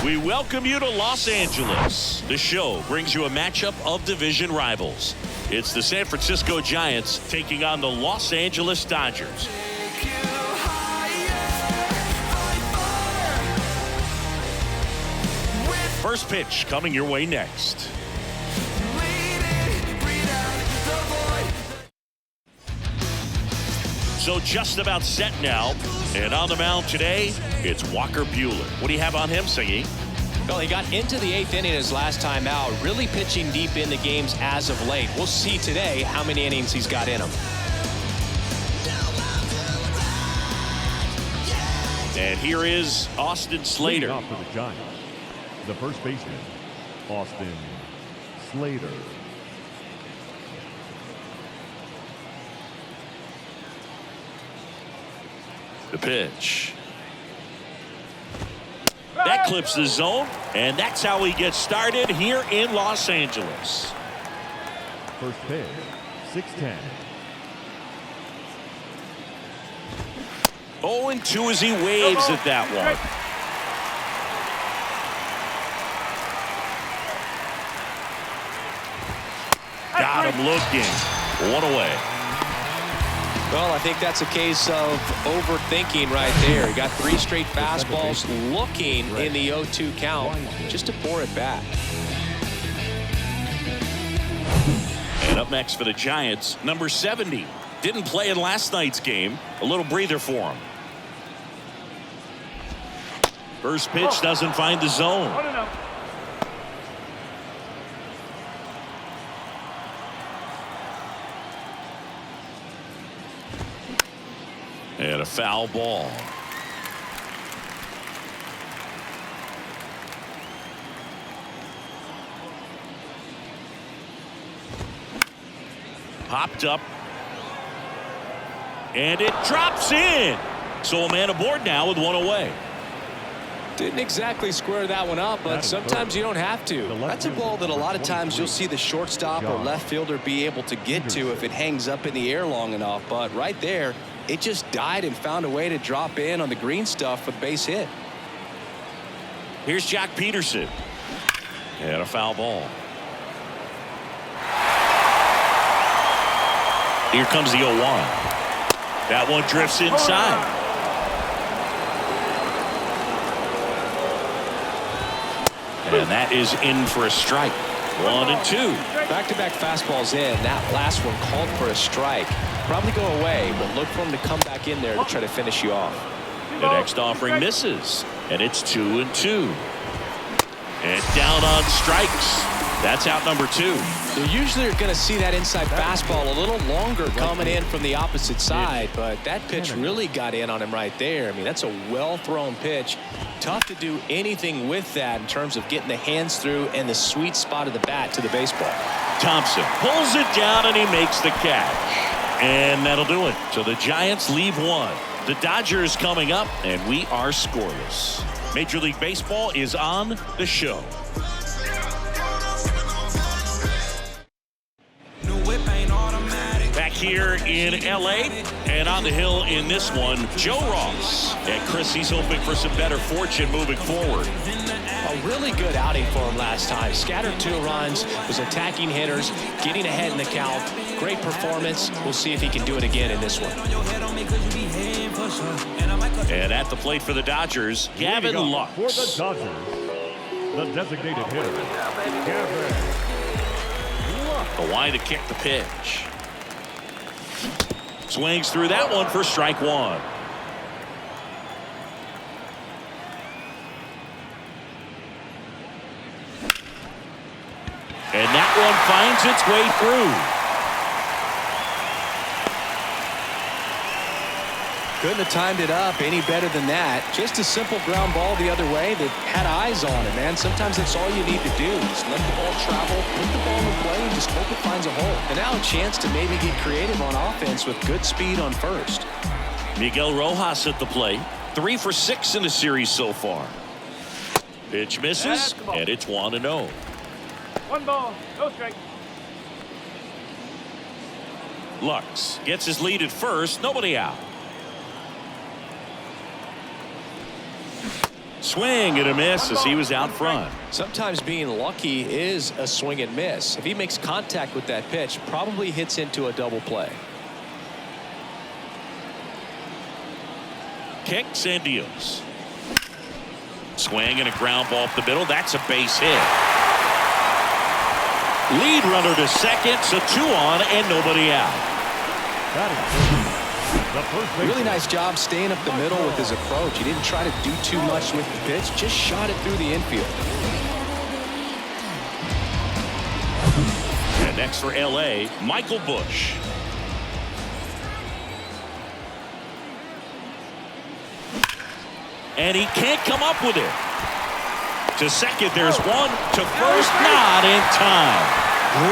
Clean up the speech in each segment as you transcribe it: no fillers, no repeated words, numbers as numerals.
We welcome you to Los Angeles. The show brings you a matchup of division rivals. It's the San Francisco Giants taking on the Los Angeles Dodgers. First pitch coming your way next. So just about set now. And on the mound today, it's Walker Buehler. What do you have on him, Singy? Well, he got into the 8th inning his last time out, really pitching deep into games as of late. We'll see today how many innings he's got in him. And here is Austin Slater. Off for the Giants, the first baseman, Austin Slater. The pitch. That clips the zone, and that's how he gets started here in Los Angeles. First pitch, 6-10. 0-2 as he waves at that one. Got him looking. One away. Well, I think that's a case of overthinking right there. He got 3 straight fastballs looking in the 0-2 count just to pour it back. And up next for the Giants, number 70. Didn't play in last night's game. A little breather for him. First pitch doesn't find the zone. And a foul ball. Popped up. And it drops in. So a man aboard now with one away. Didn't exactly square that one up, but sometimes you don't have to. That's a ball that a lot of times you'll see the shortstop or left fielder be able to get to if it hangs up in the air long enough. But right there, it just died and found a way to drop in on the green stuff for the base hit. Here's Jock Peterson. And a foul ball. Here comes the 0-1. That one drifts inside. And that is in for a strike. 1-2. Back-to-back fastballs in. That last one called for a strike. Probably go away, but look for him to come back in there to try to finish you off. The next offering misses. And it's 2-2. And down on strikes. That's out number 2. You usually are going to see that inside fastball a little longer coming in from the opposite side, but that pitch really got in on him right there. I mean, that's a well-thrown pitch. Tough to do anything with that in terms of getting the hands through and the sweet spot of the bat to the baseball. Thompson pulls it down and he makes the catch. And that'll do it. So the Giants leave one. The Dodgers coming up, and we are scoreless. Major League Baseball is on the show. Back here in L.A. and on the hill in this one, Joe Ross. And Chris, he's hoping for some better fortune moving forward. A really good outing for him last time. Scattered 2 runs, was attacking hitters, getting ahead in the count. Great performance. We'll see if he can do it again in this one. And at the plate for the Dodgers, Gavin Lux. For the Dodgers, the designated hitter, Gavin Lux. The line to kick the pitch. Swings through that one for strike 1. And that one finds its way through. Couldn't have timed it up any better than that. Just a simple ground ball the other way that had eyes on it, man. Sometimes that's all you need to do. Just let the ball travel, put the ball in play, and just hope it finds a hole. And now a chance to maybe get creative on offense with good speed on first. Miguel Rojas at the plate. 3 for 6 in the series so far. Pitch misses, and it's 1-0. 1 ball, no strike. Lux gets his lead at first, nobody out. Swing and a miss as he was out front. Sometimes being lucky is a swing and miss. If he makes contact with that pitch, probably hits into a double play. Kicks and deals. Swing and a ground ball up the middle. That's a base hit. Lead runner to second, so 2 on and nobody out. Really nice job staying up the middle with his approach. He didn't try to do too much with the pitch, just shot it through the infield. And next for LA, Michael Busch. And he can't come up with it. To second, there's one. To first, not in time.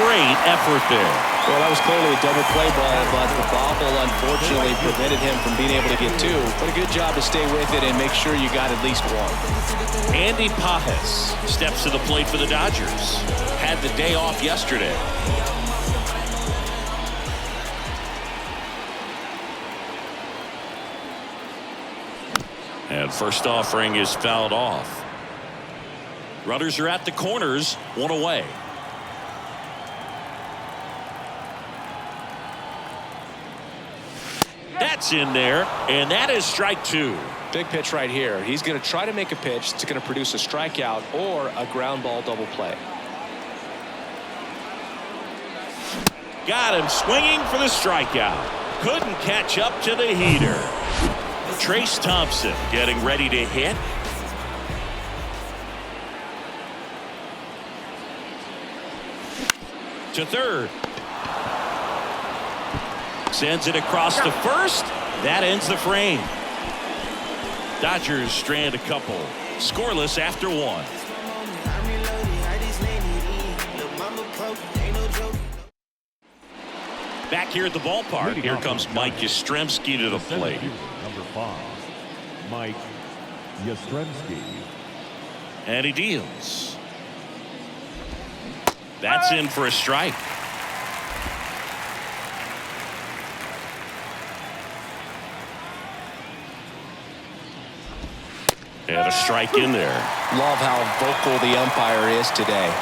Great effort there. Well, that was clearly a double play ball, but the bobble unfortunately prevented him from being able to get 2. But a good job to stay with it and make sure you got at least 1. Andy Pages steps to the plate for the Dodgers. Had the day off yesterday. And first offering is fouled off. Runners are at the corners, 1 away. That's in there, and that is strike 2. Big pitch right here. He's going to try to make a pitch that's going to produce a strikeout or a ground ball double play. Got him swinging for the strikeout. Couldn't catch up to the heater. Trace Thompson getting ready to hit. To third. Sends it across to first. That ends the frame. Dodgers strand a couple. Scoreless after 1. Back here at the ballpark, here comes Mike Yastrzemski to the plate. Number 5, Mike Yastrzemski. And he deals. That's in for a strike. And a strike in there. Love how vocal the umpire is today.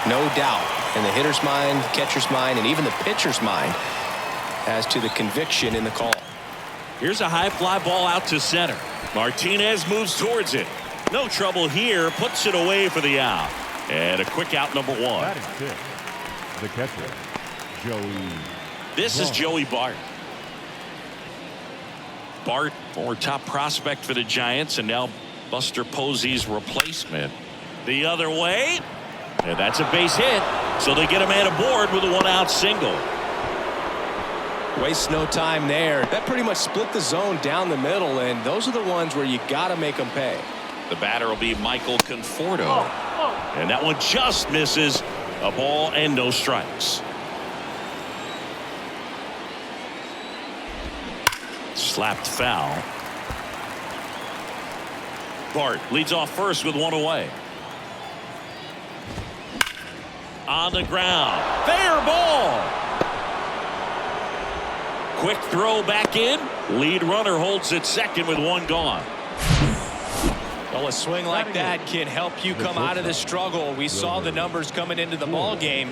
No doubt in the hitter's mind, catcher's mind, and even the pitcher's mind as to the conviction in the call. Here's a high fly ball out to center. Martinez moves towards it. No trouble here. Puts it away for the out. And a quick out, number 1. Batting 6, the catcher, Joey. This is Joey Bart. Bart, former top prospect for the Giants, and now Buster Posey's replacement. The other way, and that's a base hit. So they get a man aboard with a 1-out single. Waste no time there. That pretty much split the zone down the middle, and those are the ones where you got to make them pay. The batter will be Michael Conforto. And that one just misses. A ball and no strikes. Slapped foul. Bart leads off first with 1 away. On the ground. Fair ball. Quick throw back in. Lead runner holds it second with 1 gone. Well, a swing like that can help you come out of the struggle. We saw the numbers coming into the ball game,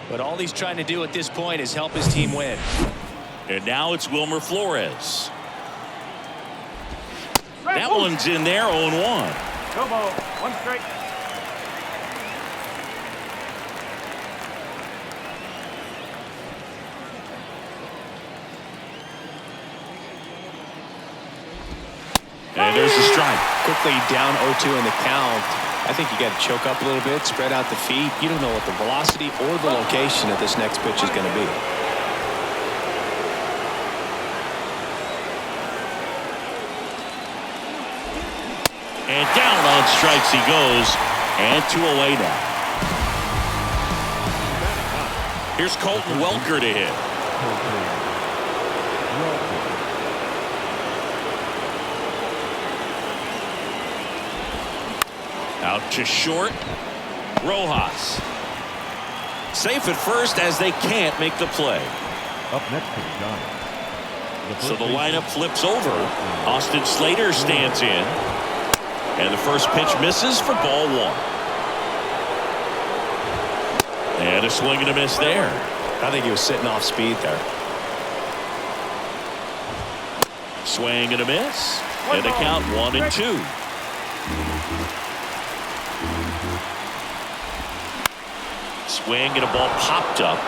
but all he's trying to do at this point is help his team win. And now it's Wilmer Flores. That one's in there, 0-1. No ball. 1 strike. And there's the strike. Quickly down 0-2 in the count. I think you got to choke up a little bit, spread out the feet. You don't know what the velocity or the location of this next pitch is going to be. And down on strikes he goes. And 2 away now. Here's Colton Welker to hit. Out to short. Rojas. Safe at first as they can't make the play. Up next for the Giants. So the lineup flips over. Austin Slater stands in. And the first pitch misses for ball one. And a swing and a miss there. I think he was sitting off speed there. Swing and a miss. And the count 1-2. Swing and a ball popped up.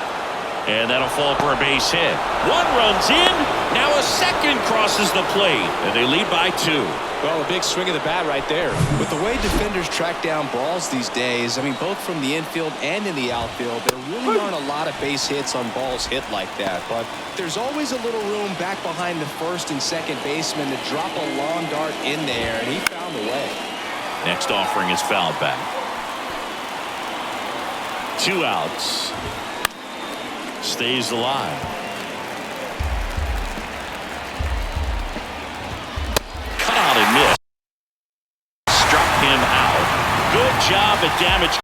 And that'll fall for a base hit. One runs in. Now a second crosses the plate. And they lead by 2. Well, a big swing of the bat right there. With the way defenders track down balls these days, I mean, both from the infield and in the outfield, there really aren't a lot of base hits on balls hit like that. But there's always a little room back behind the first and second baseman to drop a long dart in there, and he found a way. Next offering is fouled back. 2 outs. Stays alive. Cut out and missed. Struck him out. Good job at damage.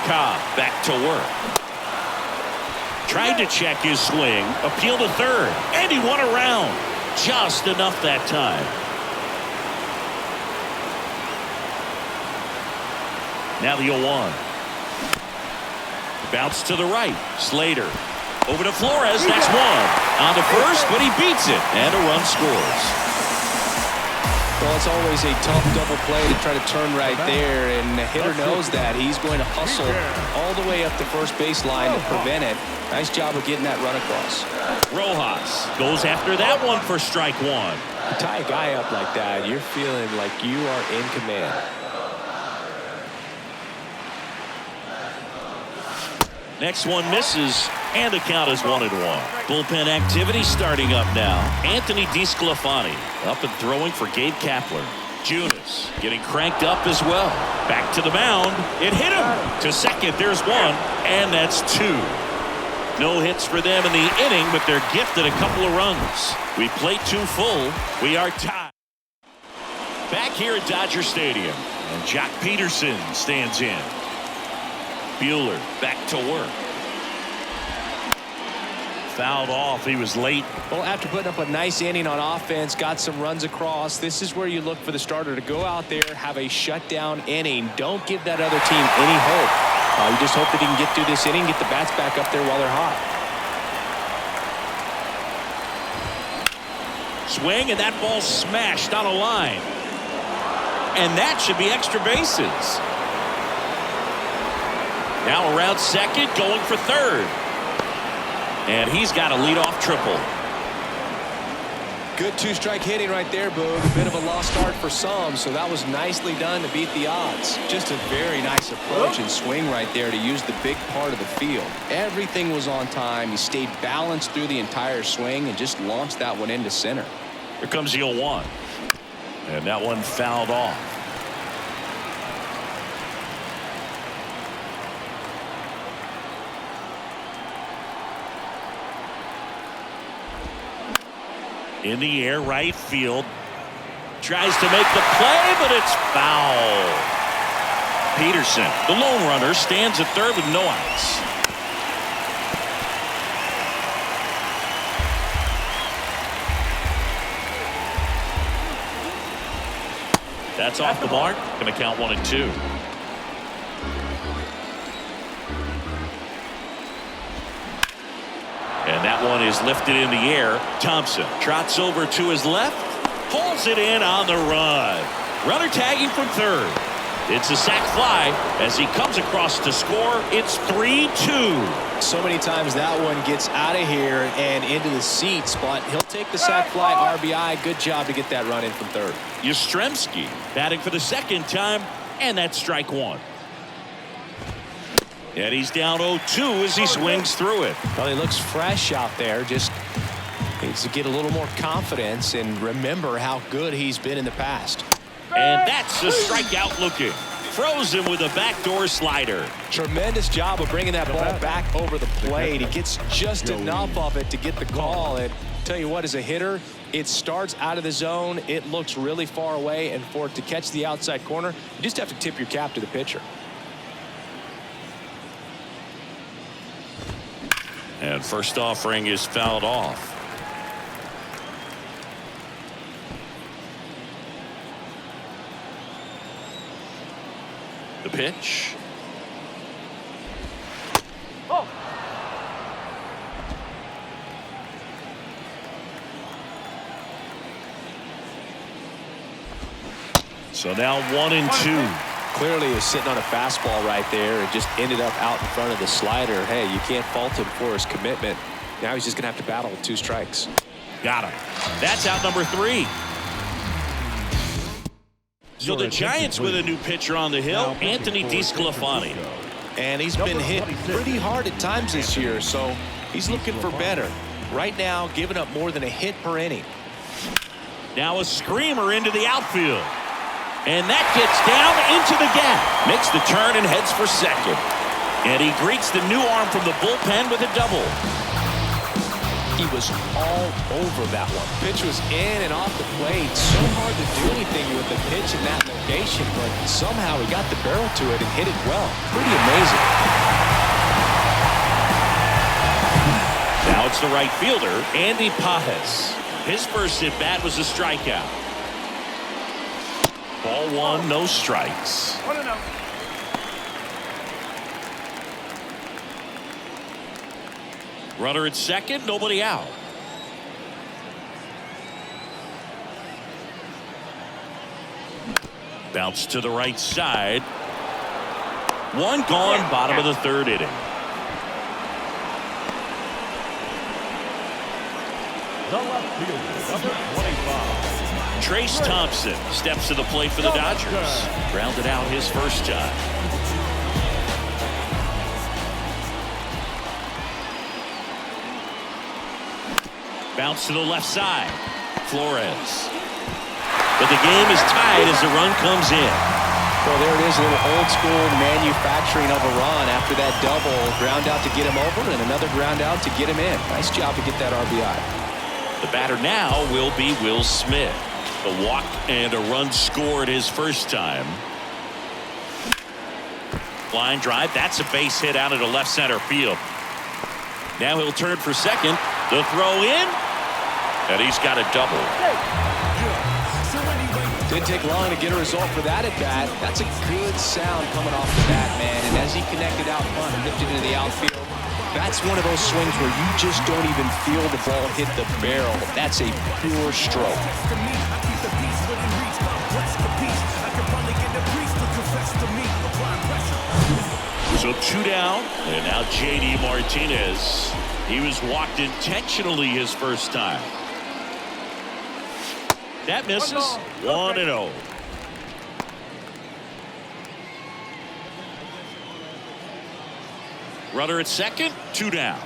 Cobb back to work. Tried to check his swing, appeal to third, and he won around. Just enough that time. Now the 0-1. Bounce to the right. Slater. Over to Flores. That's one. On to first, but he beats it. And a run scores. Well, it's always a tough double play to try to turn right there, and the hitter knows that. He's going to hustle all the way up the first baseline to prevent it. Nice job of getting that run across. Rojas goes after that one for strike one. You tie a guy up like that, you're feeling like you are in command. Next one misses, and the count is 1-1. Bullpen activity starting up now. Anthony DeSclafani up and throwing for Gabe Kapler. Junis getting cranked up as well. Back to the mound. It hit him. To second, there's one, and that's 2. No hits for them in the inning, but they're gifted a couple of runs. We play 2 full. We are tied. Back here at Dodger Stadium, and Jock Peterson stands in. Buehler back to work. Fouled off. He was late. Well, after putting up a nice inning on offense, got some runs across, this is where you look for the starter to go out there, have a shutdown inning. Don't give that other team any hope. You just hope that he can get through this inning, get the bats back up there while they're hot. Swing, and that ball smashed on a line. And that should be extra bases. Now around second, going for third. And he's got a leadoff triple. Good 2-strike hitting right there, Boog. A bit of a lost start for some, so that was nicely done to beat the odds. Just a very nice approach and swing right there to use the big part of the field. Everything was on time. He stayed balanced through the entire swing and just launched that one into center. Here comes the 0-1. And that one fouled off. In the air, right field. Tries to make the play, but it's foul. Peterson, the lone runner, stands at third with no outs. That's off the mark. Going to count 1-2. And that one is lifted in the air. Thompson trots over to his left. Pulls it in on the run. Runner tagging from third. It's a sac fly as he comes across to score. It's 3-2. So many times that one gets out of here and into the seats, but he'll take the sac fly RBI. Good job to get that run in from third. Yastrzemski batting for the second time, and that's strike one. And he's down 0-2 as he swings through it. Well, he looks fresh out there. Just needs to get a little more confidence and remember how good he's been in the past. And that's a strikeout looking. Frozen with a backdoor slider. Tremendous job of bringing that ball back over the plate. He gets just enough of it to get the call. And tell you what, as a hitter, it starts out of the zone. It looks really far away, and for it to catch the outside corner, you just have to tip your cap to the pitcher. And first offering is fouled off. The pitch. Oh. So now 1-2. Clearly he was sitting on a fastball right there and just ended up out in front of the slider. Hey, you can't fault him for his commitment. Now he's just going to have to battle with 2 strikes. Got him. That's out number 3. So the Giants with a new pitcher on the hill, Anthony DeSclafani. And he's been hit pretty hard at times this year, so he's looking for better. Right now, giving up more than a hit per inning. Now a screamer into the outfield. And that gets down into the gap. Makes the turn and heads for second. And he greets the new arm from the bullpen with a double. He was all over that one. Pitch was in and off the plate. So hard to do anything with the pitch in that location, but somehow he got the barrel to it and hit it well. Pretty amazing. Now it's the right fielder, Andy Pages. His first at bat was a strikeout. Ball 1, no strikes. 1-0. Runner at second, nobody out. Bounce to the right side. One gone, bottom of the third inning. The left fielder, number 25. Trace Thompson steps to the plate for the Dodgers. Grounded out his first time. Bounce to the left side. Flores. But the game is tied as the run comes in. Well, there it is, a little old school manufacturing of a run after that double. Ground out to get him over and another ground out to get him in. Nice job to get that RBI. The batter now will be Will Smith. A walk and a run scored his first time. Line drive. That's a base hit out into left center field. Now he'll turn for second. The throw in. And he's got a double. Didn't take long to get a result for that at bat. That's a good sound coming off the bat, man. And as he connected out front and lifted into the outfield, that's one of those swings where you just don't even feel the ball hit the barrel. That's a pure stroke. So 2 down, and now J.D. Martinez. He was walked intentionally his first time. That misses. 1-0. Runner at second, 2 down.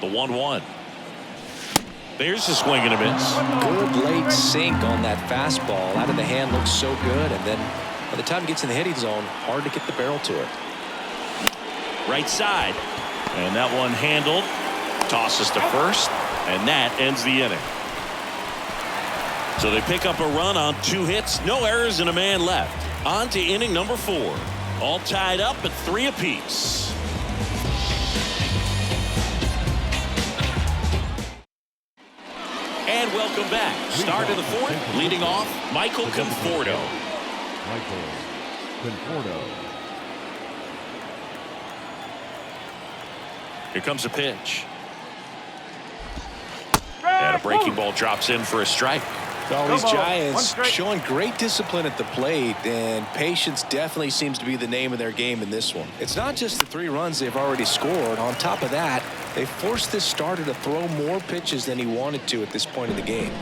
The 1-1. There's a swing and a miss. Good late sink on that fastball. Out of the hand looks so good, and then by the time it gets in the hitting zone, hard to get the barrel to it. Right side. And that one handled. Tosses to first. And that ends the inning. So they pick up a run on 2 hits. No errors and a man left. On to inning number 4. All tied up at 3 apiece. And welcome back. Start of the 4th. Leading off, Michael Conforto. Michael Conforto. Here comes a pitch. And a breaking ball drops in for a strike. Well, these One Giants strike. showing great discipline at the plate, and patience definitely seems to be the name of their game in this one. It's not just the 3 runs they've already scored. On top of that, they forced this starter to throw more pitches than he wanted to at this point of the game.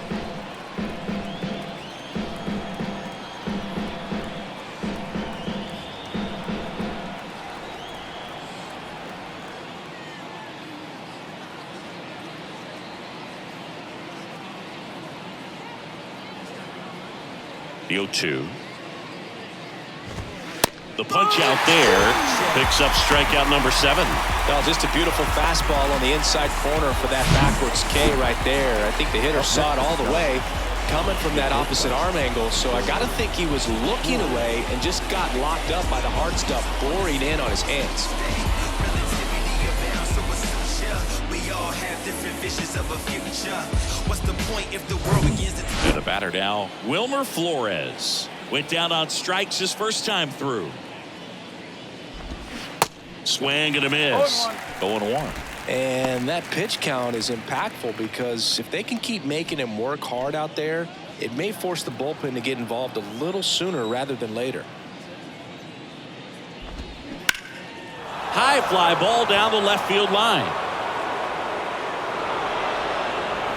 The 0-2. The punch out there picks up strikeout number 7. Well, just a beautiful fastball on the inside corner for that backwards K right there. I think the hitter saw it all the way coming from that opposite arm angle. So I got to think he was looking away and just got locked up by the hard stuff boring in on his hands. What's the point if the world begins to... And the batter now, Wilmer Flores. Went down on strikes his first time through. Swing and a miss. 0-1. And that pitch count is impactful because if they can keep making him work hard out there, it may force the bullpen to get involved a little sooner rather than later. High fly ball down the left field line.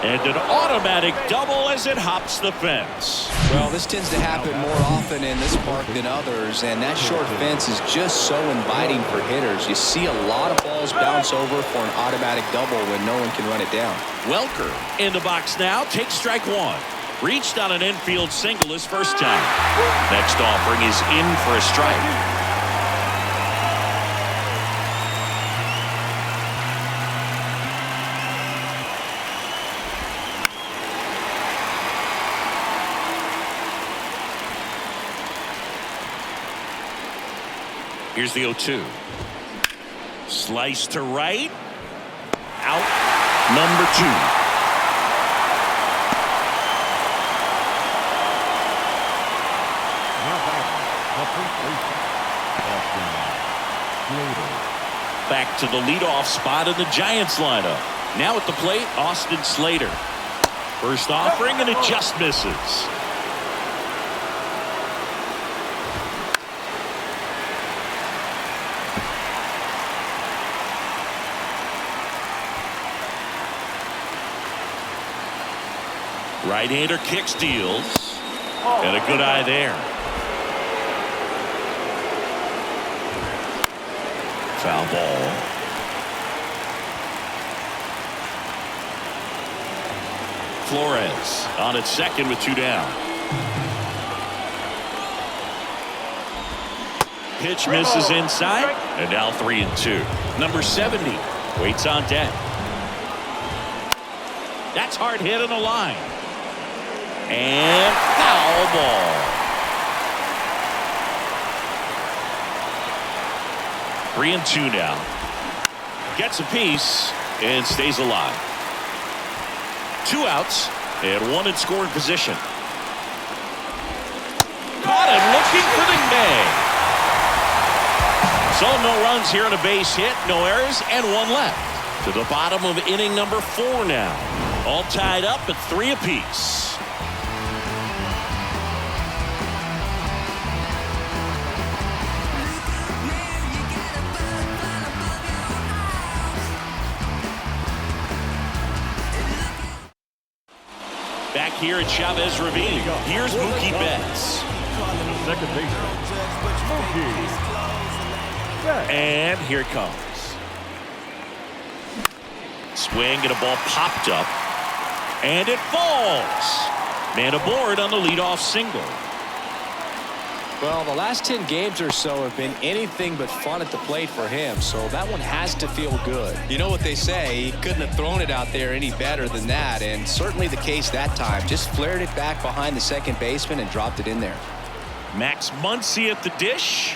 And an automatic double as it hops the fence. Well, this tends to happen more often in this park than others, and that short fence is just so inviting for hitters. You see a lot of balls bounce over for an automatic double when no one can run it down. Welker in the box now, takes strike 1. Reached on an infield single his first time. Next offering is in for a strike. Here's the 0-2. Slice to right. Out. Number 2. Now back, the first baseman, Austin Slater. Back to the leadoff spot in the Giants lineup. Now at the plate, Austin Slater. First offering, and it just misses. Right-hander kick steals. And a good eye there. Foul ball. Flores on at second with 2 down. Pitch misses inside. And now 3-2. Number 70 waits on deck. That's hard hit on the line. And foul ball. 3-2 now. Gets a piece and stays alive. 2 outs and 1 in scoring position. Caught him looking for the bag. So no runs here on a base hit, no errors, and 1 left. To the bottom of inning number 4 now. All tied up at 3 apiece. Back here at Chavez Ravine, here's Mookie Betts. Second baseman, Mookie Betts. And here it comes. Swing and a ball popped up. And it falls. Man aboard on the leadoff single. Well, the last 10 games or so have been anything but fun at the plate for him, so that one has to feel good. You know what they say, he couldn't have thrown it out there any better than that, and certainly the case that time. Just flared it back behind the second baseman and dropped it in there. Max Muncy at the dish.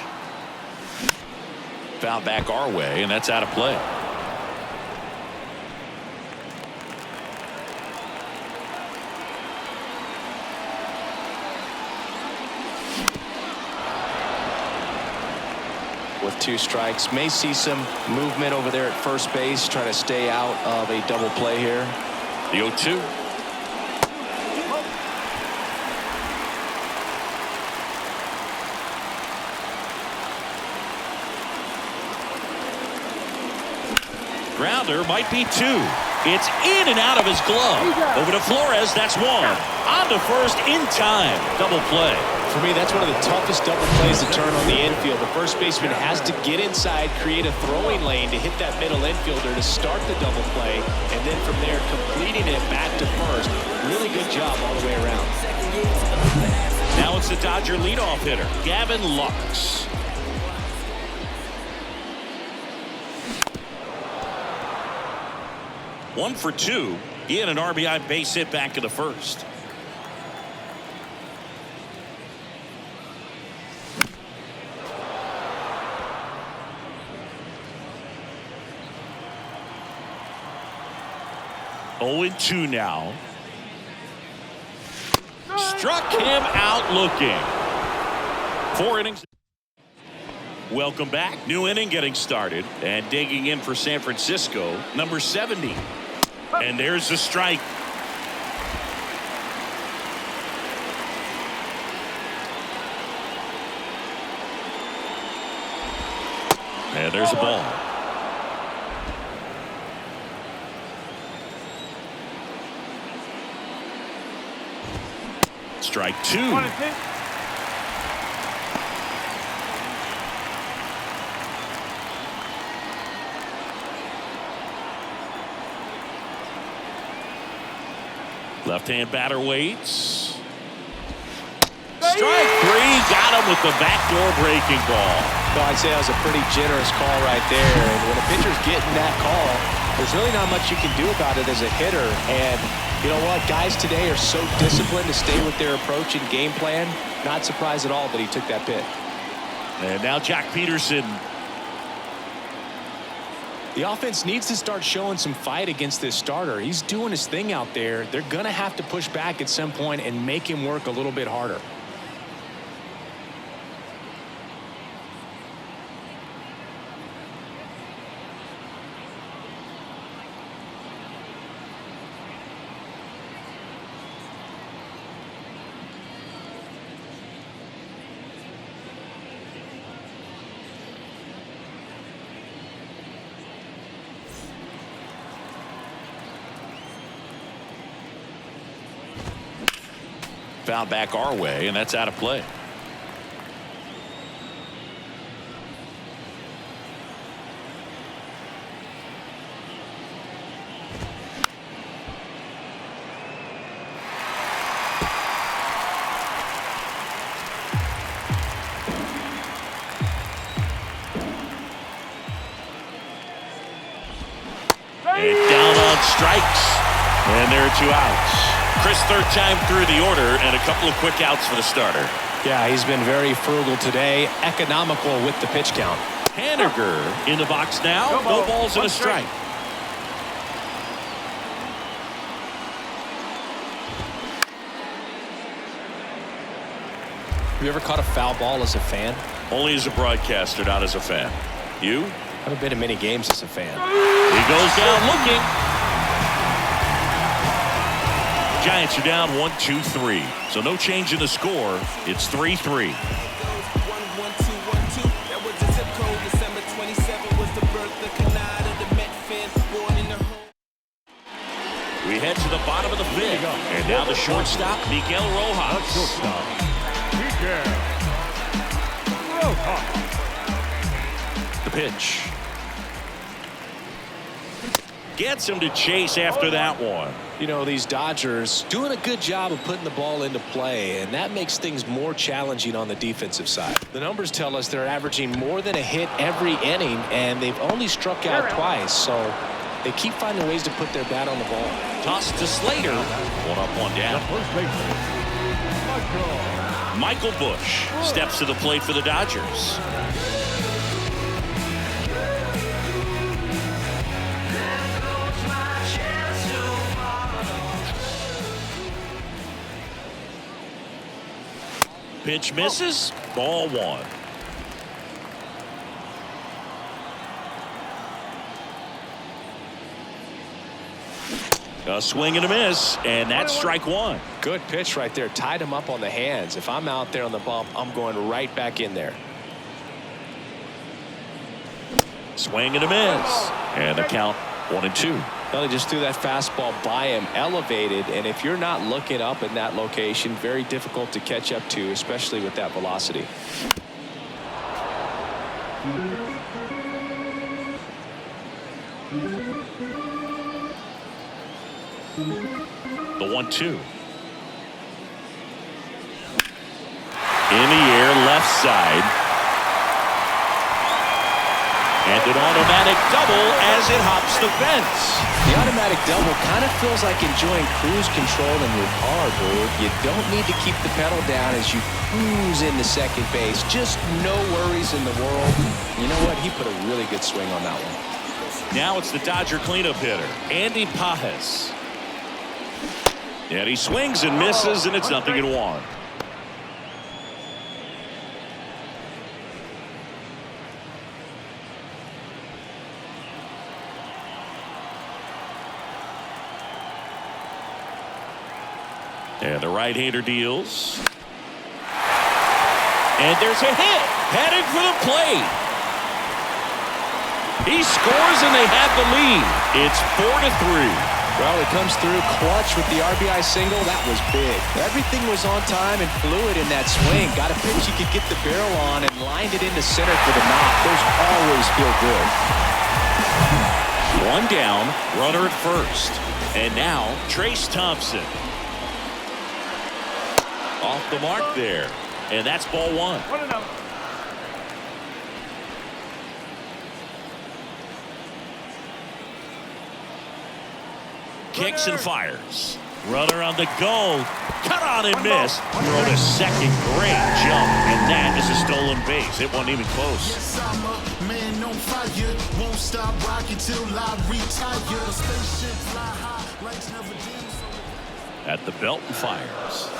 Foul back our way, and that's out of play. With 2 strikes, may see some movement over there at first base, trying to stay out of a double play here. The 0-2. Grounder might be 2. It's in and out of his glove. Over to Flores. That's 1. On to first in time. Double play. For me, that's one of the toughest double plays to turn on the infield. The first baseman has to get inside, create a throwing lane to hit that middle infielder to start the double play, and then from there completing it back to first. Really good job all the way around. Now it's the Dodger leadoff hitter, Gavin Lux. One for 2. He had an RBI base hit back in the first. Oh, 0-2 now. Struck him out looking. 4 innings. Welcome back. New inning getting started. And digging in for San Francisco, number 70. And there's the strike. And there's a ball. Strike 2. Left-hand batter waits. Strike 3. Got him with the backdoor breaking ball. So I'd say that was a pretty generous call right there. And when a pitcher's getting that call, there's really not much you can do about it as a hitter. And you know what? Guys today are so disciplined to stay with their approach and game plan. Not surprised at all that he took that pitch. And now Jack Peterson. The offense needs to start showing some fight against this starter. He's doing his thing out there. They're going to have to push back at some point and make him work a little bit harder. Foul back our way, and that's out of play. And down on strikes, and there are 2 outs. Chris, 3rd time through the order, and a couple of quick outs for the starter. Yeah, he's been very frugal today, economical with the pitch count. Haniger in the box now. No balls and a strike. Have you ever caught a foul ball as a fan? Only as a broadcaster, not as a fan. You? I haven't been to many games as a fan. He goes down looking. Giants are down 1-2-3. So no change in the score. It's 3-3. We head to the bottom of the 5th. And now the shortstop, Miguel Rojas. Shortstop, Miguel Rojas. The pitch. gets him to chase after that one. You know, these Dodgers doing a good job of putting the ball into play, and that makes things more challenging on the defensive side. The numbers tell us they're averaging more than a hit every inning, and they've only struck out twice, so they keep finding ways to put their bat on the ball. Toss to Slater. One up, one down. First baseman, Michael Busch steps to the plate for the Dodgers. Pitch misses. Ball one. A swing and a miss, and that's strike one. Good pitch right there. Tied him up on the hands. If I'm out there on the bump, I'm going right back in there. Swing and a miss, and the count 1-2. Well, he just threw that fastball by him, elevated, and if you're not looking up in that location, very difficult to catch up to, especially with that velocity. The 1-2. In the air, left side. And an automatic double as it hops the fence. The automatic double kind of feels like enjoying cruise control in your car, dude. You don't need to keep the pedal down as you cruise into second base. Just no worries in the world. You know what? He put a really good swing on that one. Now it's the Dodger cleanup hitter, Andy Pages. And he swings and misses, and it's 0-1. And the right-hander deals. And there's a hit. Headed for the plate. He scores and they have the lead. It's 4-3. Well, he comes through clutch with the RBI single. That was big. Everything was on time and fluid in that swing. Got a pitch he could get the barrel on and lined it into center for the knock. Those always feel good. One down, runner at first. And now Trace Thompson. Off the mark there. And that's ball one. 1-0. Kicks and fires. Runner on the go. Cut on and miss. Throw to second. Great jump. And that is a stolen base. It wasn't even close. Yes, I'm a man on fire. Won't stop rocking till I retire. Spaceship fly high. Lights never dim. At the belt and fires.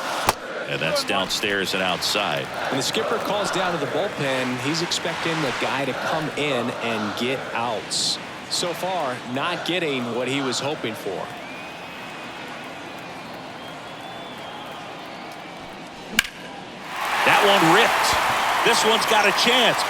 And that's downstairs and outside. When the skipper calls down to the bullpen, he's expecting the guy to come in and get outs. So far, not getting what he was hoping for. That one ripped. This one's got a chance.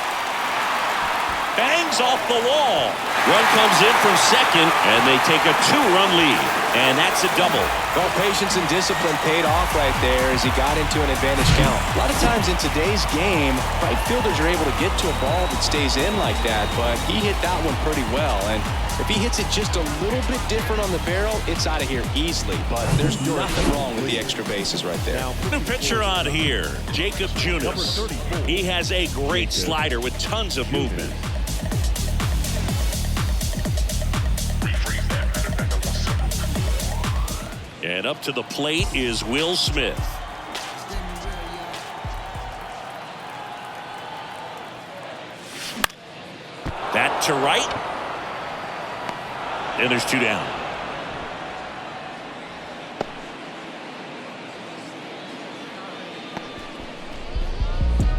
Bangs off the wall. Run comes in from second, and they take a 2-run lead. And that's a double. Well, patience and discipline paid off right there as he got into an advantage count. A lot of times in today's game, right fielders are able to get to a ball that stays in like that, but he hit that one pretty well. And if he hits it just a little bit different on the barrel, it's out of here easily. But there's nothing wrong with the extra bases right there. New pitcher on here, Jacob Junis. He has a great slider with tons of movement. And up to the plate is Will Smith. That to right. And there's 2 down.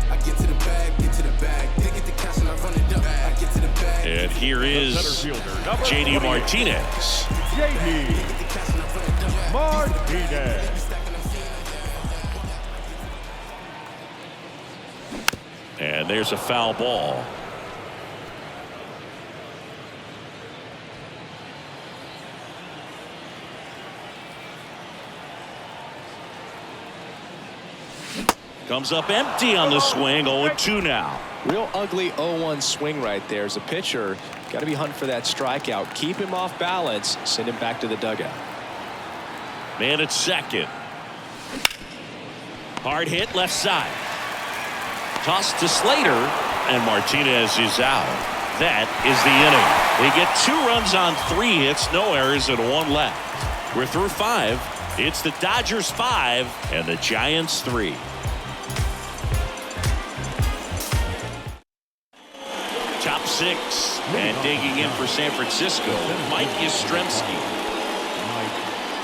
I get to the bag, get to the bag. They get the cash and I run it up. I get to the bag. And here is J.D. Martinez. J.D. Martinez. And there's a foul ball. Comes up empty on the swing. 0-2 now. Real ugly 0-1 swing right there. As a pitcher, got to be hunting for that strikeout. Keep him off balance. Send him back to the dugout. Man at second. Hard hit left side. Toss to Slater, and Martinez is out. That is the inning. They get 2 runs on 3 hits, no errors, and 1 left. We're through 5. It's the Dodgers 5 and the Giants 3. Top 6 and digging in for San Francisco, Mike Yastrzemski.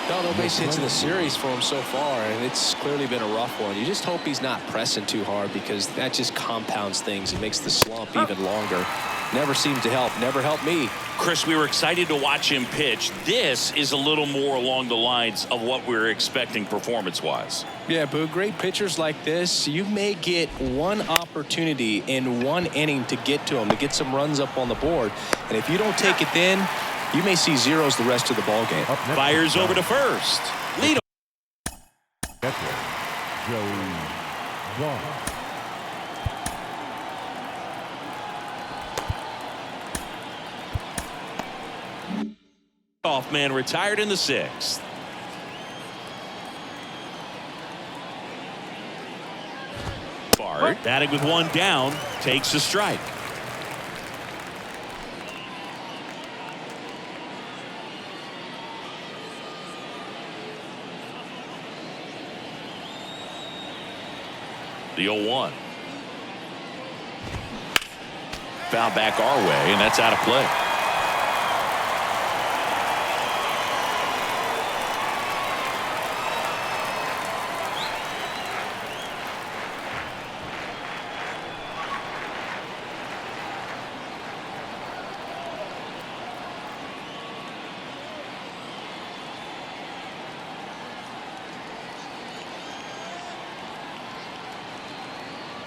No base hits in the series for him so far, and it's clearly been a rough one. You just hope he's not pressing too hard, because that just compounds things. It makes the slump even longer. Never seems to help. Never helped me. Chris, we were excited to watch him pitch. This is a little more along the lines of what we were expecting performance-wise. Yeah, Boo, great pitchers like this, you may get one opportunity in one inning to get to them, to get some runs up on the board. And if you don't take it then, you may see zeros the rest of the ball game. Fires over to first. Lead. Joey Vaughn. Off man retired in the 6th. Bart batting with 1 down, takes a strike. The 0-1. Foul back our way, and that's out of play.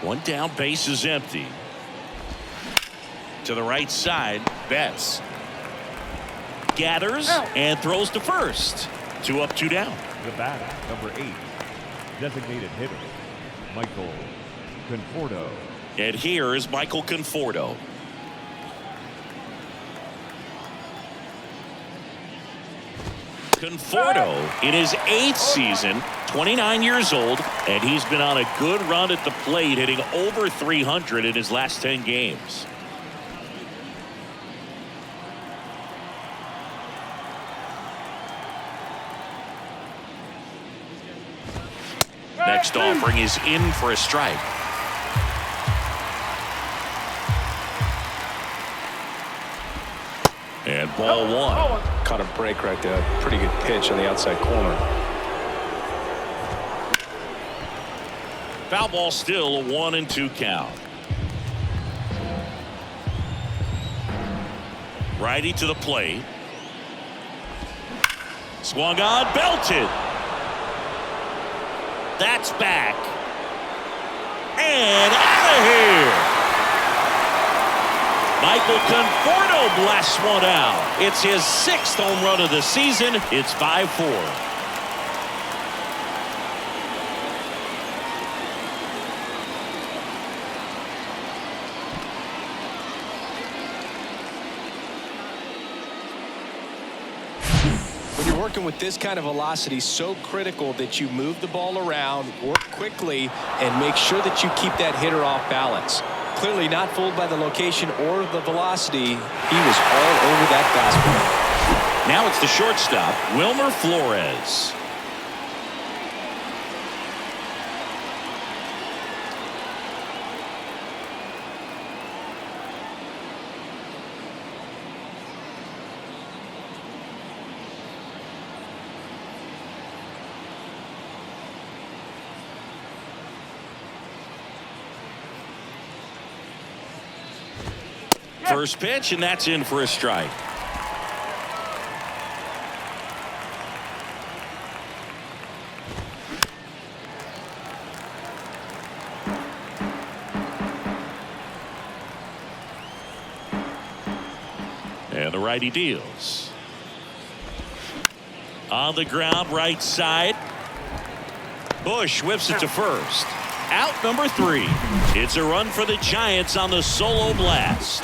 One down, base is empty. To the right side, Betts gathers and throws to first. 2 up, 2 down. The batter, number 8, designated hitter, Michael Conforto. And here is Michael Conforto. Conforto in his 8th season, 29 years old, and he's been on a good run at the plate, hitting over 300 in his last 10 games. Next offering is in for a strike. And ball 1. Caught a break right there. Pretty good pitch on the outside corner. Foul ball, still a 1-2 count. Righty to the plate. Swung on, belted. That's back. And out of here. Michael Conforto blasts one out. It's his 6th home run of the season. It's 5-4. Working with this kind of velocity, so critical that you move the ball around, work quickly, and make sure that you keep that hitter off balance. Clearly not fooled by the location or the velocity. He was all over that fastball. Now it's the shortstop, Wilmer Flores. First pitch, and that's in for a strike. And the righty deals. On the ground, right side. Bush whips it to first. Out number 3. It's a run for the Giants on the solo blast.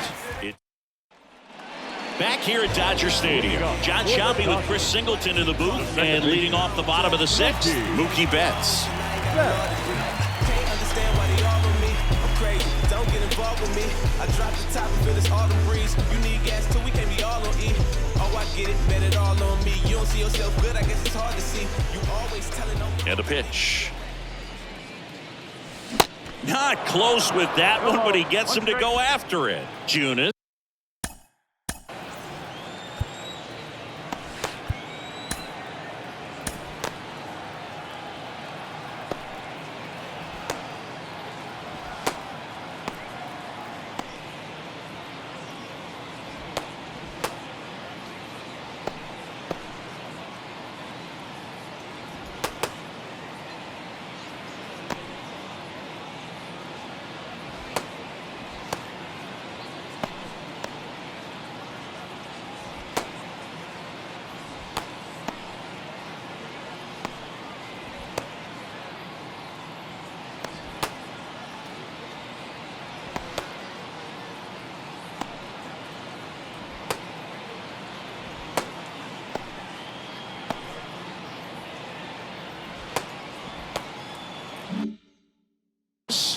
Back here at Dodger Stadium, John Sciambi with Chris Singleton in the booth, and leading off the bottom of the 6th, Mookie Betts. Can't understand why they all on me. I'm crazy. Don't get involved with me. I drop the top and feel this autumn breeze. You need gas too, we can't be all on E. Oh, I get it, bet it all on me. You don't see yourself good, I guess it's hard to see. You always telling them. And a pitch. Not close with that one, but he gets him to go after it. Junis.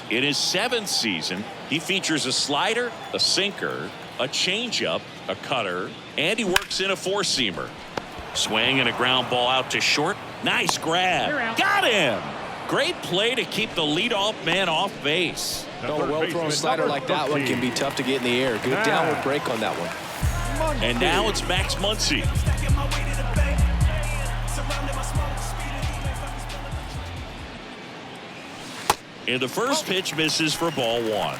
In his 7th season, he features a slider, a sinker, a changeup, a cutter, and he works in a 4-seamer. Swing and a ground ball out to short. Nice grab. Got him. Great play to keep the leadoff man off base. No, a well-thrown slider like that one can be tough to get in the air. Good downward break on that one. And now it's Max Muncy. And the first pitch misses for ball 1.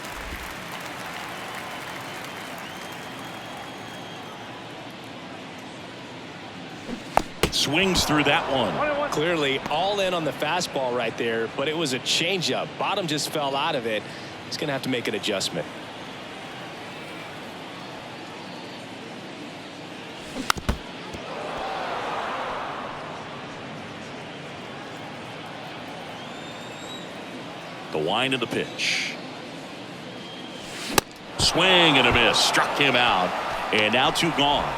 Swings through that one. Clearly all in on the fastball right there, but it was a changeup. Bottom just fell out of it. He's going to have to make an adjustment. The wind of the pitch. Swing and a miss. Struck him out. And now 2 gone.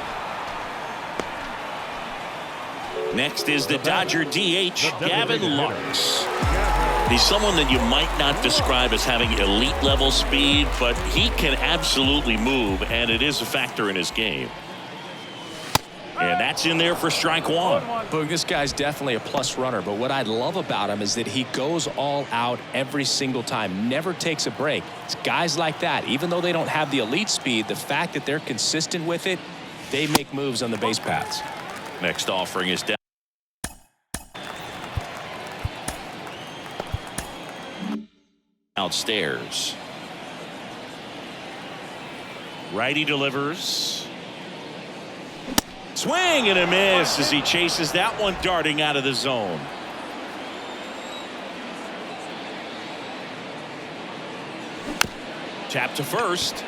Next is the Dodger DH, Gavin Lux. He's someone that you might not describe as having elite level speed, but he can absolutely move, and it is a factor in his game. And that's in there for strike 1. Boog, this guy's definitely a plus runner, but what I love about him is that he goes all out every single time, never takes a break. It's guys like that, even though they don't have the elite speed, the fact that they're consistent with it, they make moves on the base paths. Next offering is down. Outstairs. Righty delivers. Swing and a miss as he chases that one darting out of the zone. Tap to first.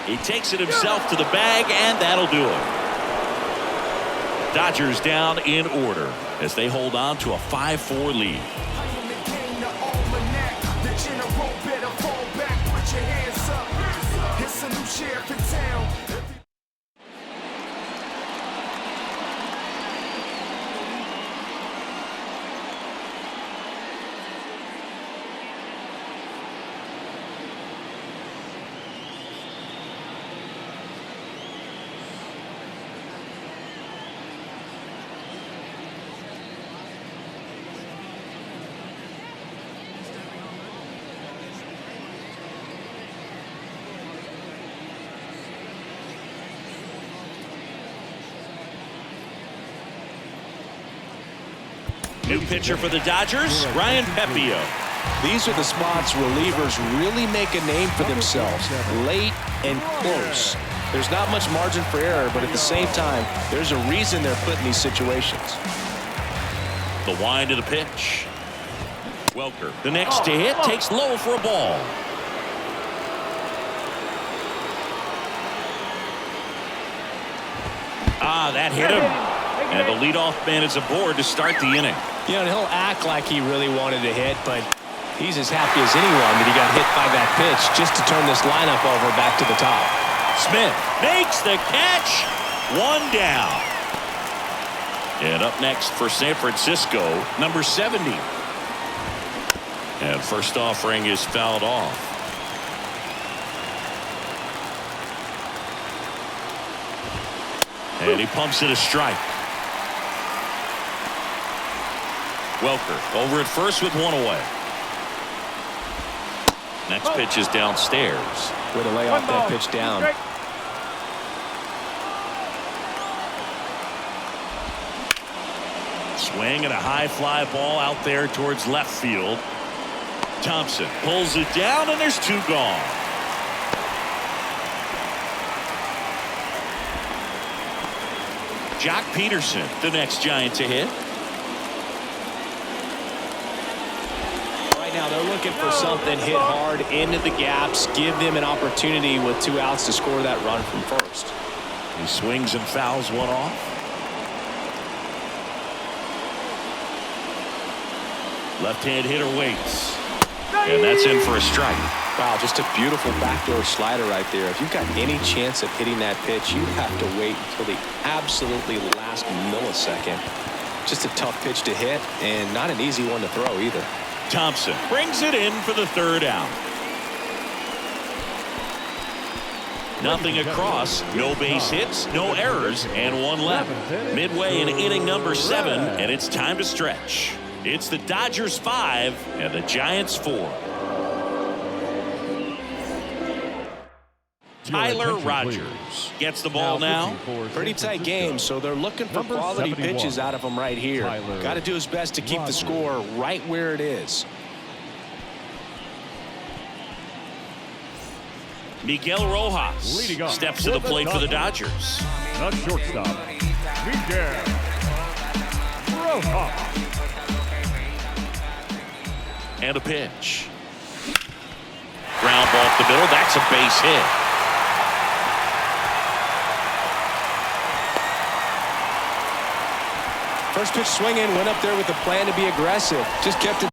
He takes it himself to the bag, and that'll do it. Dodgers down in order as they hold on to a 5-4 lead. New pitcher for the Dodgers, Ryan Pepiot. These are the spots relievers really make a name for themselves, late and close. There's not much margin for error, but at the same time, there's a reason they're put in these situations. The wind of the pitch. Welker, the next to hit, takes low for a ball. That hit him. And the leadoff man is aboard to start the inning. You know, and he'll act like he really wanted to hit, but he's as happy as anyone that he got hit by that pitch just to turn this lineup over back to the top. Smith makes the catch. One down. And up next for San Francisco, number 70. And first offering is fouled off. And he pumps it a strike. Welker over at first with one away. Next pitch is downstairs. Way to lay off that pitch down. Swing and a high fly ball out there towards left field. Thompson pulls it down, and there's two gone. Jock Peterson, the next Giant to hit. Right now they're looking for something hit hard into the gaps, give them an opportunity with 2 outs to score that run from first. He swings and fouls one off. Left-hand hitter waits. And that's in for a strike. Wow, just a beautiful backdoor slider right there. If you've got any chance of hitting that pitch, you have to wait until the absolutely last millisecond. Just a tough pitch to hit, and not an easy one to throw either. Thompson brings it in for the third out. Nothing across, no base hits, no errors, and one left. Midway in inning number 7, and it's time to stretch. It's the Dodgers 5 and the Giants 4. Tyler Rogers gets the ball now. Pretty tight game, so they're looking for quality pitches out of him right here. Got to do his best to keep the score right where it is. Miguel Rojas steps to the plate for the Dodgers. The shortstop, Miguel Rojas. And a pitch. Ground ball up the middle. That's a base hit. First pitch swinging, went up there with a plan to be aggressive. Just kept it.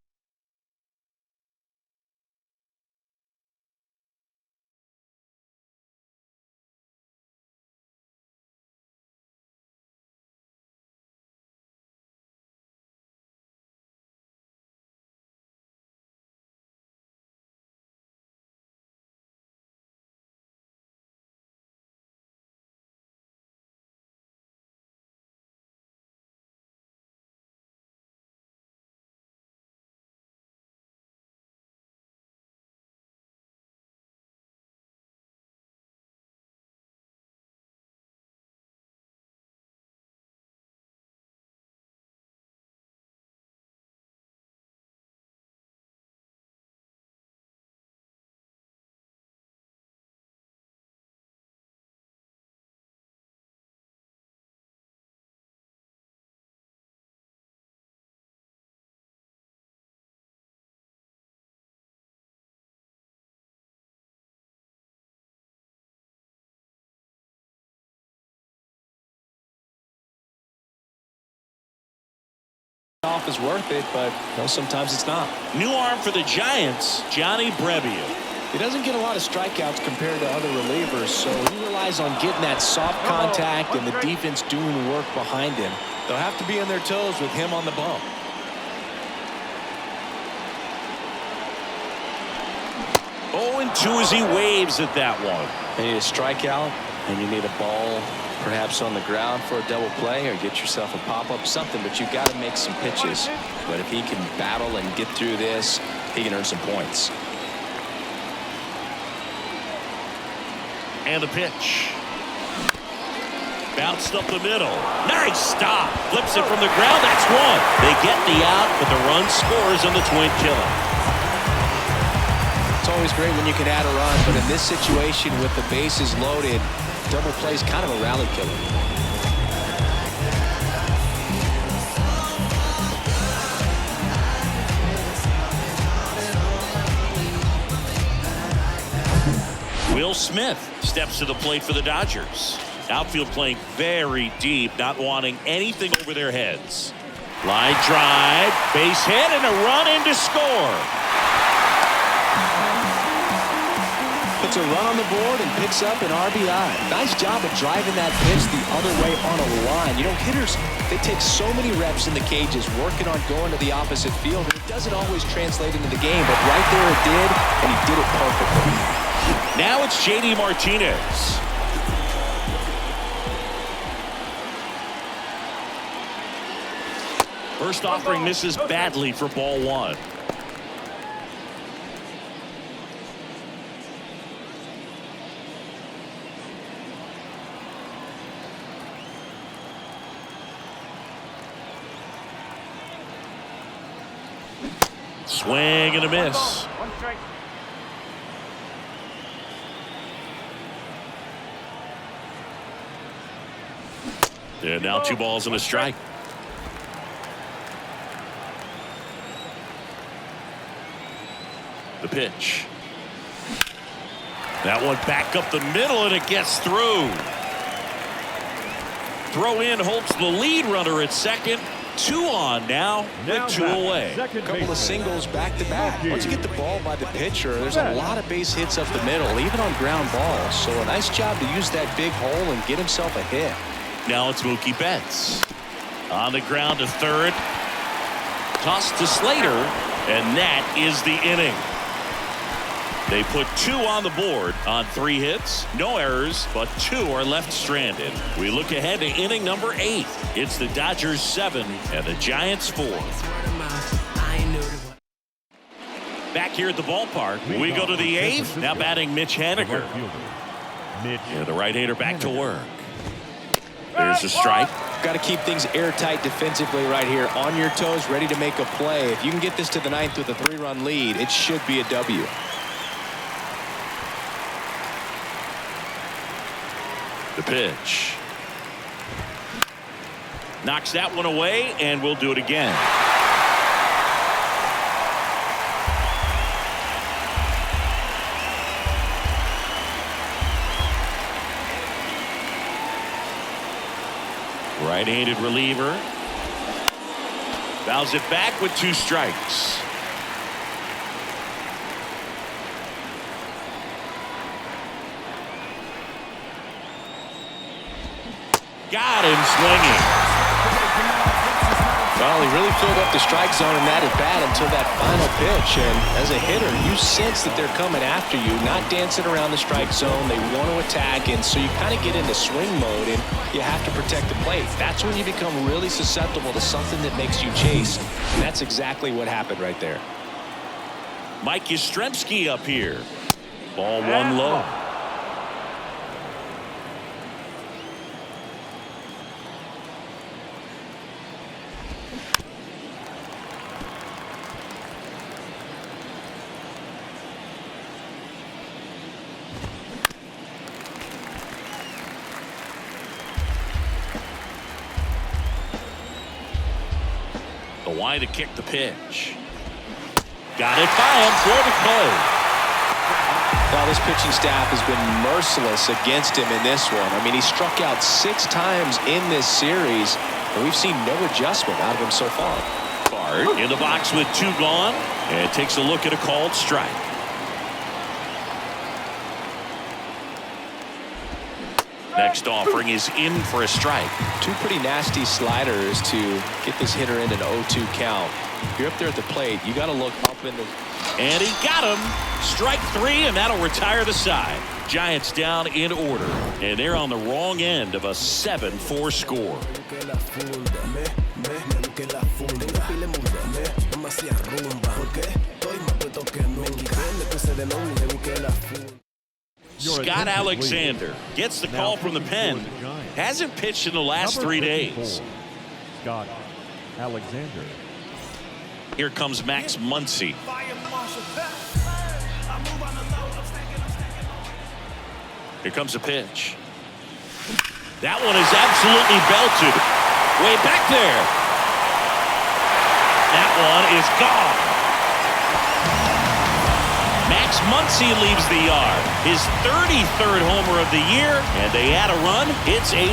Off is worth it, but sometimes it's not. New arm for the Giants, Johnny Brebbia. He doesn't get a lot of strikeouts compared to other relievers, so he relies on getting that soft contact and the defense doing work behind him. They'll have to be on their toes with him on the bump. Oh, and 2 as he waves at that one. You need a strikeout, and you need a ball perhaps on the ground for a double play, or get yourself a pop-up, something, but you've got to make some pitches. But if he can battle and get through this, he can earn some points. And a pitch. Bounced up the middle. Nice stop. Flips it from the ground. That's one. They get the out, but the run scores on the twin killer. It's always great when you can add a run, but in this situation with the bases loaded, double play is kind of a rally killer. Will Smith steps to the plate for the Dodgers. Outfield playing very deep, not wanting anything over their heads. Line drive, base hit, and a run in to score. Puts a run on the board and picks up an RBI. Nice job of driving that pitch the other way on a line. You know, hitters, they take so many reps in the cages working on going to the opposite field, and it doesn't always translate into the game, but right there it did, and he did it perfectly. Now it's J.D. Martinez. First offering misses badly for ball one. Swing and a miss. One strike. And now 2 balls and a strike. The pitch. That one back up the middle, and it gets through. Throw in Holt's the lead runner at second. 2 on now with 2 away. A couple of singles back to back. Once you get the ball by the pitcher, there's a lot of base hits up the middle, even on ground balls. So a nice job to use that big hole and get himself a hit. Now it's Mookie Betts. On the ground to third. Tossed to Slater, and that is the inning. They put 2 on the board on 3 hits. No errors, but 2 are left stranded. We look ahead to inning number 8. It's the Dodgers 7 and the Giants 4. Back here at the ballpark, we go to the 8th. Now batting Mitch Haniger. And the right-hander back to work. There's a strike. Got to keep things airtight defensively right here. On your toes, ready to make a play. If you can get this to the 9th with a 3-run lead, it should be a W. The pitch. Knocks that one away, and we'll do it again. Right-handed reliever. Fouls it back with 2 strikes. Got him swinging. Well, he really filled up the strike zone in that at bat until that final pitch. And as a hitter, you sense that they're coming after you, not dancing around the strike zone. They want to attack, and so you kind of get into swing mode, and you have to protect the plate. That's when you become really susceptible to something that makes you chase. And that's exactly what happened right there. Mike Yastrzemski up here. Ball 1 low. Why to kick the pitch. Got it by him for the play. Well, this pitching staff has been merciless against him in this one. I mean, he struck out 6 times in this series, and we've seen no adjustment out of him so far. Bart in the box with 2 gone, and takes a look at a called strike. Next offering is in for a strike. 2 pretty nasty sliders to get this hitter in an 0-2 count. If you're up there at the plate, you got to look up in the... And he got him. Strike 3, and that'll retire the side. Giants down in order, and they're on the wrong end of a 7-4 score. Scott Alexander gets the call from the pen. Hasn't pitched in the last 3 days. Scott Alexander. Here comes Max Muncy. Here comes a pitch. That one is absolutely belted. Way back there. That one is gone. Max Muncy leaves the yard. His 33rd homer of the year, and they add a run. It's 8-4.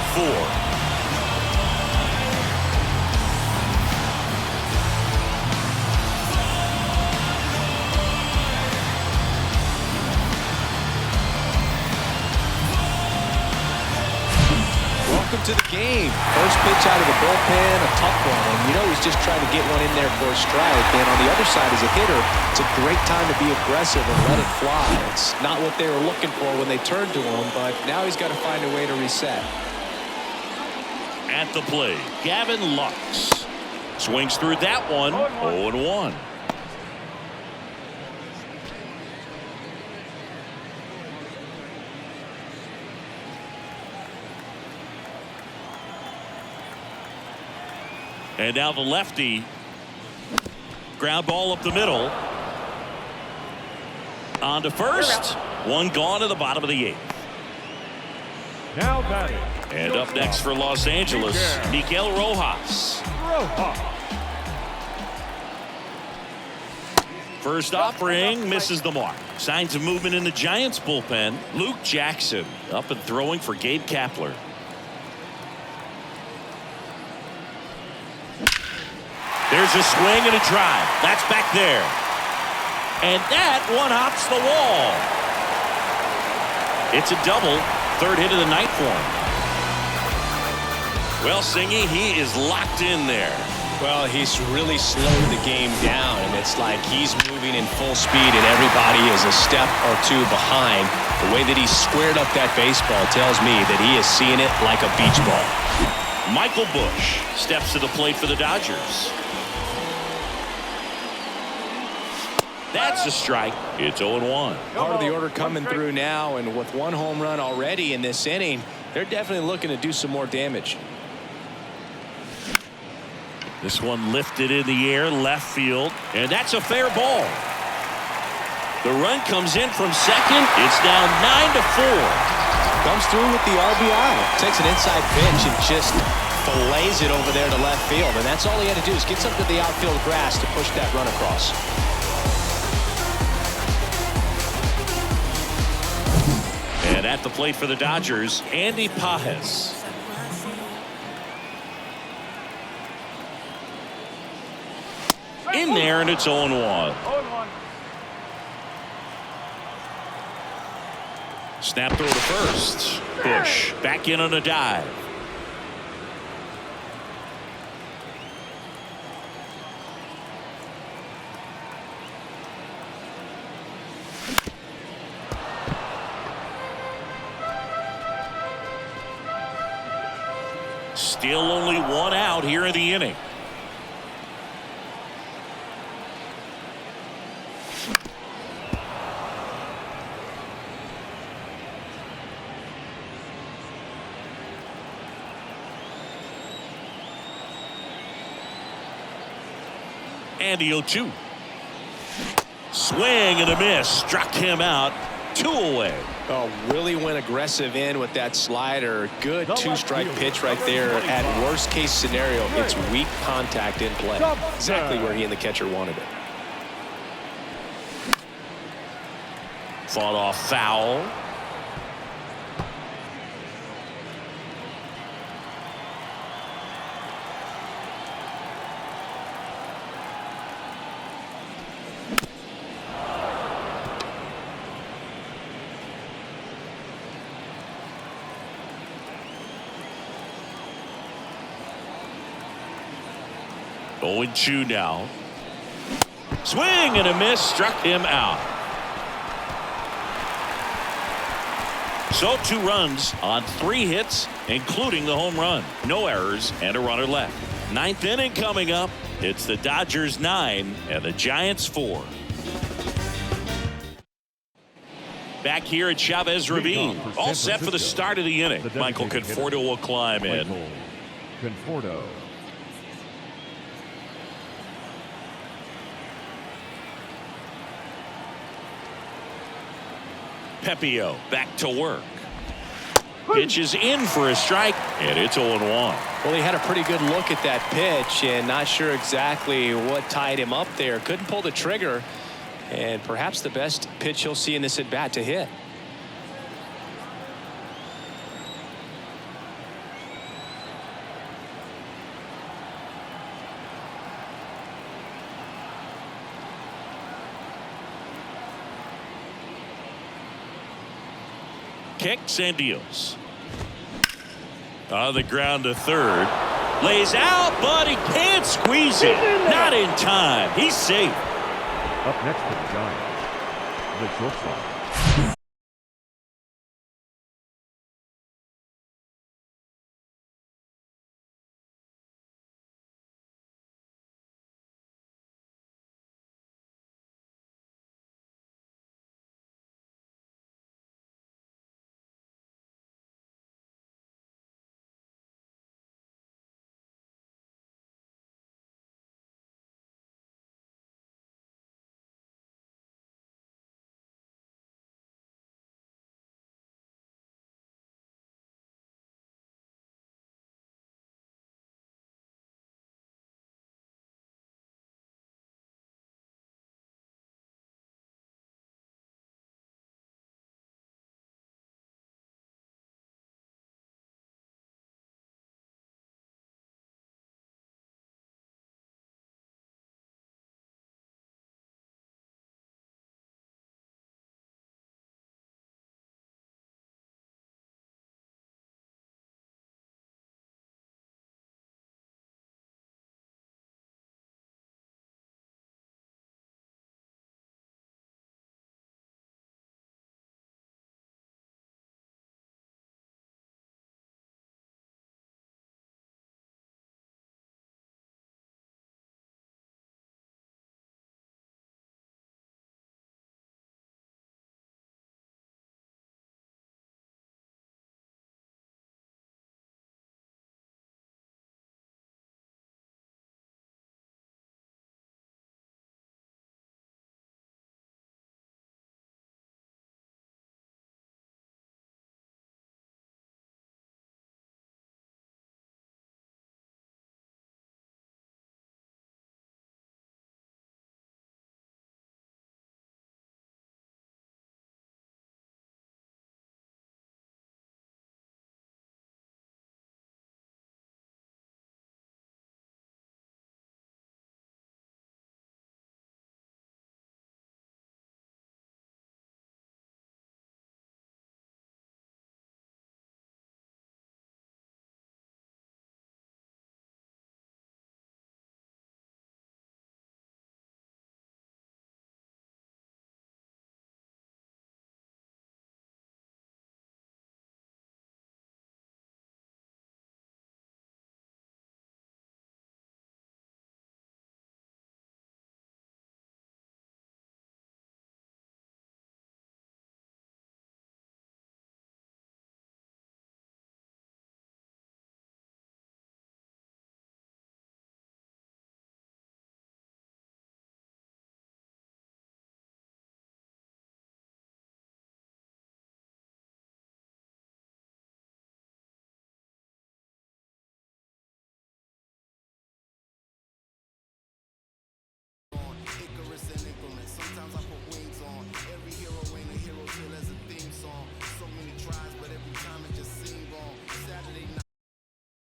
welcome to the game. First pitch out of the bullpen, a tough one. And you know he's just trying to get one in there for a strike. And on the other side, as a hitter, it's a great time to be aggressive and let it fly. It's not what they were looking for when they turned to him, but now he's got to find a way to reset. At the plate, Gavin Lux. Swings through that one. 0-1. And now the lefty. Ground ball up the middle. On to first. One gone at the bottom of the 8th. Now batting. And up next for Los Angeles, Miguel Rojas. First offering misses the mark. Signs of movement in the Giants bullpen. Luke Jackson up and throwing for Gabe Kapler. There's a swing and a drive. That's back there. And that one hops the wall. It's a double. Third hit of the night for him. Well, Singy, he is locked in there. Well, he's really slowed the game down, and it's like he's moving in full speed, and everybody is a step or two behind. The way that he squared up that baseball tells me that he is seeing it like a beach ball. Michael Busch steps to the plate for the Dodgers. That's a strike. It's 0-1. Part of the order coming through now, and with one home run already in this inning, they're definitely looking to do some more damage. This one lifted in the air, left field, and that's a fair ball. The run comes in from second. It's now 9-4. Comes through with the RBI. Takes an inside pitch and just fillets it over there to left field, and that's all he had to do is get something to the outfield grass to push that run across. And at the plate for the Dodgers, Andy Pages. In there, and it's 0-1. Snap throw to first. Busch back in on a dive. Still only one out here in the inning. And the 0-2. Swing and a miss. Struck him out. 2 away. Oh, really went aggressive in with that slider. Good 2-strike pitch right there. At worst case scenario, it's weak contact in play. Exactly where he and the catcher wanted it. Fought off foul. Owen Chu now. Swing and a miss. Struck him out. So 2 runs on 3 hits, including the home run. No errors and a runner left. 9th inning coming up. It's the Dodgers 9 and the Giants 4. Back here at Chavez Ravine. All set for the start of the inning. Michael Conforto will climb in. Conforto. Pepio back to work. Pitches in for a strike, and it's 0-1. Well, he had a pretty good look at that pitch and not sure exactly what tied him up there. Couldn't pull the trigger, and perhaps the best pitch he'll see in this at bat to hit. Kicks and deals. On the ground to third. Lays out, but he can't squeeze it. Not in time. He's safe. Up next for the Giants, the shortstop,